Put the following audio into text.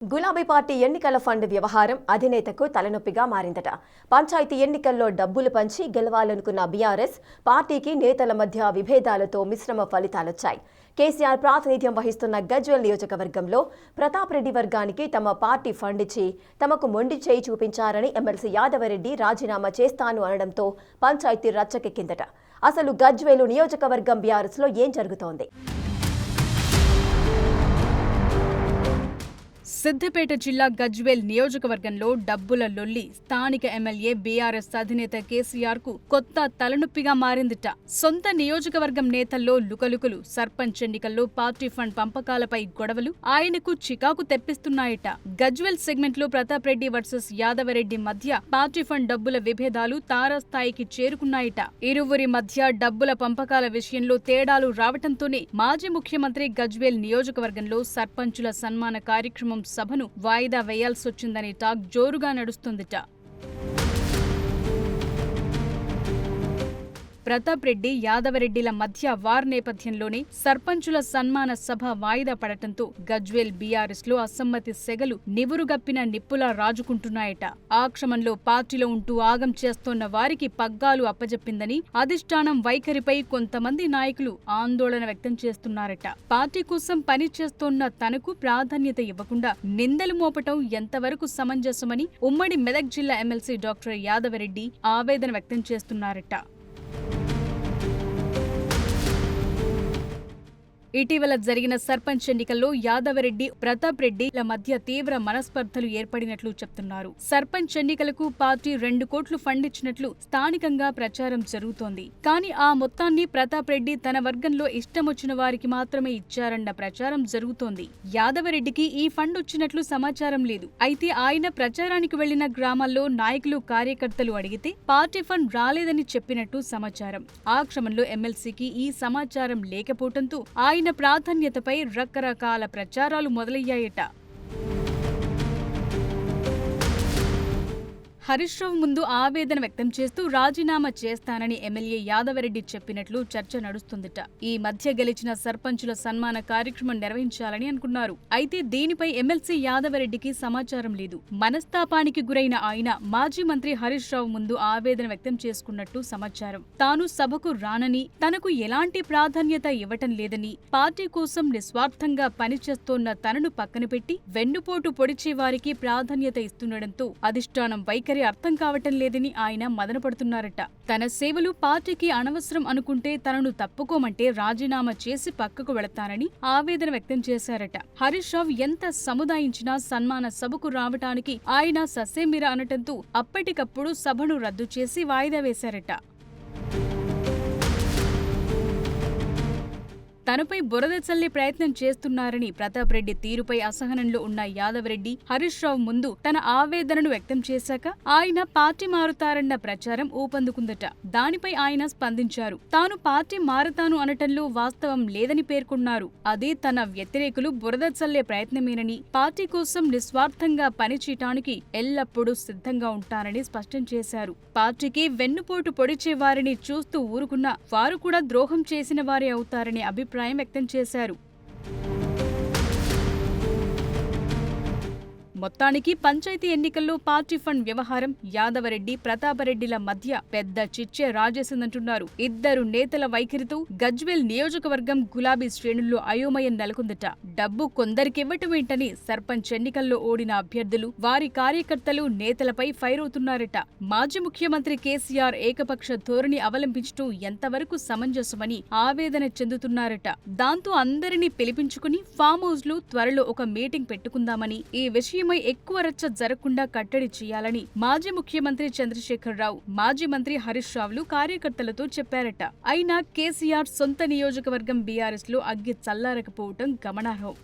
గులాబీ పార్టీ ఎన్నికల ఫండ్ వ్యవహారం అధినేతకు తలనొప్పిగా మారిందట. పంచాయతీ ఎన్నికల్లో డబ్బులు పంచి గెలవాలనుకున్న బీఆర్ఎస్ పార్టీకి నేతల మధ్య విభేదాలతో మిశ్రమ ఫలితాలొచ్చాయి. కేసీఆర్ ప్రాతినిధ్యం వహిస్తున్న గజ్వేల్ నియోజకవర్గంలో ప్రతాప్ రెడ్డి వర్గానికి తమ పార్టీ ఫండ్ ఇచ్చి తమకు మొండి చేయి చూపించారని ఎమ్మెల్సీ యాదవరెడ్డి రాజీనామా చేస్తాను అనడంతో పంచాయతీ రచ్చకెక్కిందట. అసలు గజ్వేలు నియోజకవర్గం బీఆర్ఎస్లో ఏం జరుగుతోంది? సిద్దిపేట జిల్లా గజ్వేల్ నియోజకవర్గంలో డబ్బుల లొల్లి స్థానిక ఎమ్మెల్యే బీఆర్ఎస్ అధినేత కేసీఆర్ కు కొత్త తలనొప్పిగా మారిందిట. సొంత నియోజకవర్గం నేతల్లో లుకలుకలు, సర్పంచ్ ఎన్నికల్లో పార్టీ ఫండ్ పంపకాలపై గొడవలు ఆయనకు చికాకు తెప్పిస్తున్నాయట. గజ్వేల్ సెగ్మెంట్ లో ప్రతాప్ రెడ్డి వర్సెస్ యాదవరెడ్డి మధ్య పార్టీ ఫండ్ డబ్బుల విభేదాలు తారాస్థాయికి చేరుకున్నాయట. ఇరువురి మధ్య డబ్బుల పంపకాల విషయంలో తేడాలు రావటంతోనే మాజీ ముఖ్యమంత్రి గజ్వేల్ నియోజకవర్గంలో సర్పంచుల సన్మాన కార్యక్రమం సభను వాయిదా వేయాల్సొచ్చిందని టాక్ జోరుగా నడుస్తుందిట. ప్రతాప్ రెడ్డి, యాదవరెడ్డిల మధ్య వార్ నేపథ్యంలోనే సర్పంచుల సన్మాన సభ వాయిదా పడటంతో గజ్వేల్ బీఆర్ఎస్ లో అసమ్మతి సెగలు నివురుగప్పిన నిప్పులా రాజుకుంటున్నాయట. ఆ క్రమంలో పార్టీలో ఉంటూ ఆగం చేస్తోన్న వారికి పగ్గాలు అప్పజెప్పిందని అధిష్టానం వైఖరిపై కొంతమంది నాయకులు ఆందోళన వ్యక్తం చేస్తున్నారట. పార్టీ కోసం పని చేస్తోన్న తనకు ప్రాధాన్యత ఇవ్వకుండా నిందలు మోపటం ఎంతవరకు సమంజసమని ఉమ్మడి మెదక్ జిల్లా ఎమ్మెల్సీ డాక్టర్ యాదవరెడ్డి ఆవేదన వ్యక్తం చేస్తున్నారట. ఇటీవల జరిగిన సర్పంచ్ ఎన్నికల్లో యాదవరెడ్డి, ప్రతాప్ రెడ్డిల మధ్య తీవ్ర మనస్పర్ధలు ఏర్పడినట్లు చెప్తున్నారు. సర్పంచ్ ఎన్నికలకు పార్టీ 2 కోట్లు ఫండ్ ఇచ్చినట్లు స్థానికంగా ప్రచారం జరుగుతోంది. కానీ ఆ మొత్తాన్ని ప్రతాప్ రెడ్డి తన వర్గంలో ఇష్టమొచ్చిన వారికి మాత్రమే ఇచ్చారన్న ప్రచారం జరుగుతోంది. యాదవరెడ్డికి ఈ ఫండ్ వచ్చినట్లు సమాచారం లేదు. అయితే ఆయన ప్రచారానికి వెళ్లిన గ్రామాల్లో నాయకులు, కార్యకర్తలు అడిగితే పార్టీ ఫండ్ రాలేదని చెప్పినట్టు సమాచారం. ఆ క్రమంలో ఎమ్మెల్సీకి ఈ సమాచారం లేకపోవడంతో ఆయన ప్రాధాన్యతపై రకరకాల ప్రచారాలు మొదలయ్యాయట. హరీష్ రావు ముందు ఆవేదన వ్యక్తం చేస్తూ రాజీనామా చేస్తానని ఎమ్మెల్యే యాదవరెడ్డి చెప్పినట్లు చర్చ నడుస్తుందిట. ఈ మధ్య గెలిచిన సర్పంచుల సన్మాన కార్యక్రమం నిర్వహించాలని అనుకున్నారు. అయితే దీనిపై ఎమ్మెల్సీ యాదవరెడ్డికి సమాచారం లేదు. మనస్తాపానికి గురైన ఆయన మాజీ మంత్రి హరీష్ రావు ముందు ఆవేదన వ్యక్తం చేసుకున్నట్టు సమాచారం. తాను సభకు రానని, తనకు ఎలాంటి ప్రాధాన్యత ఇవ్వటం లేదని, పార్టీ కోసం నిస్వార్థంగా పనిచేస్తోన్న తనను పక్కన పెట్టి వెన్నుపోటు పొడిచే వారికి ప్రాధాన్యత ఇస్తుండటంతో అధిష్టానం వైఖరి అర్థం కావటం లేదని ఆయన మదనపడుతున్నారట. తన సేవలు పార్టీకి అనవసరం అనుకుంటే తనను తప్పుకోమంటే రాజీనామా చేసి పక్కకు వెళతానని ఆవేదన వ్యక్తం చేశారట. హరీష్ రావు ఎంత సముదాయించినా సన్మాన సభకు రావటానికి ఆయన ససేమిరా అనటంతో అప్పటికప్పుడు సభను రద్దు చేసి వాయిదా వేశారట. తనపై బురద చల్లే ప్రయత్నం చేస్తున్నారని ప్రతాప్ రెడ్డి తీరుపై అసహనంలో ఉన్న యాదవరెడ్డి హరీష్ రావు ముందు తన ఆవేదనను వ్యక్తం చేశాక ఆయన పార్టీ మారుతారన్న ప్రచారం ఊపందుకుందట. దానిపై ఆయన స్పందించారు. తాను పార్టీ మారతాను అనటంలో వాస్తవం లేదని పేర్కొన్నారు. అదే తన వ్యతిరేకులు బురద చల్లే ప్రయత్నమేనని, పార్టీ కోసం నిస్వార్థంగా పనిచేయటానికి ఎల్లప్పుడూ సిద్ధంగా ఉంటారని స్పష్టం చేశారు. పార్టీకి వెన్నుపోటు పొడిచే వారిని చూస్తూ ఊరుకున్న వారు కూడా ద్రోహం చేసిన వారే అవుతారని అభిప్రాయం వ్యక్తం చేశారు. మొత్తానికి పంచాయతీ ఎన్నికల్లో పార్టీ ఫండ్ వ్యవహారం యాదవరెడ్డి, ప్రతాపరెడ్డిల మధ్య పెద్ద చిచ్చే రాజేసిందంటున్నారు. ఇద్దరు నేతల వైఖరితో గజ్వేల్ నియోజకవర్గం గులాబీ శ్రేణుల్లో అయోమయం నెలకొందట. డబ్బు కొందరికివ్వటమేంటని సర్పంచ్ ఎన్నికల్లో ఓడిన అభ్యర్థులు, వారి కార్యకర్తలు నేతలపై ఫైర్ అవుతున్నారట. మాజీ ముఖ్యమంత్రి కేసీఆర్ ఏకపక్ష ధోరణి అవలంబించడం ఎంతవరకు సమంజసమని ఆవేదన చెందుతున్నారట. దాంతో అందరినీ పిలిపించుకుని ఫామ్ హౌస్ లో త్వరలో ఒక మీటింగ్ పెట్టుకుందామని, ఈ విషయం ఎక్కువ రచ్చ జరగకుండా కట్టడి చేయాలని మాజీ ముఖ్యమంత్రి చంద్రశేఖర్ రావు, మాజీ మంత్రి హరీష్ రావులు కార్యకర్తలతో చెప్పారట. అయినా కేసీఆర్ సొంత నియోజకవర్గం బీఆర్ఎస్ లో అగ్గి చల్లారకపోవటం గమనార్హం.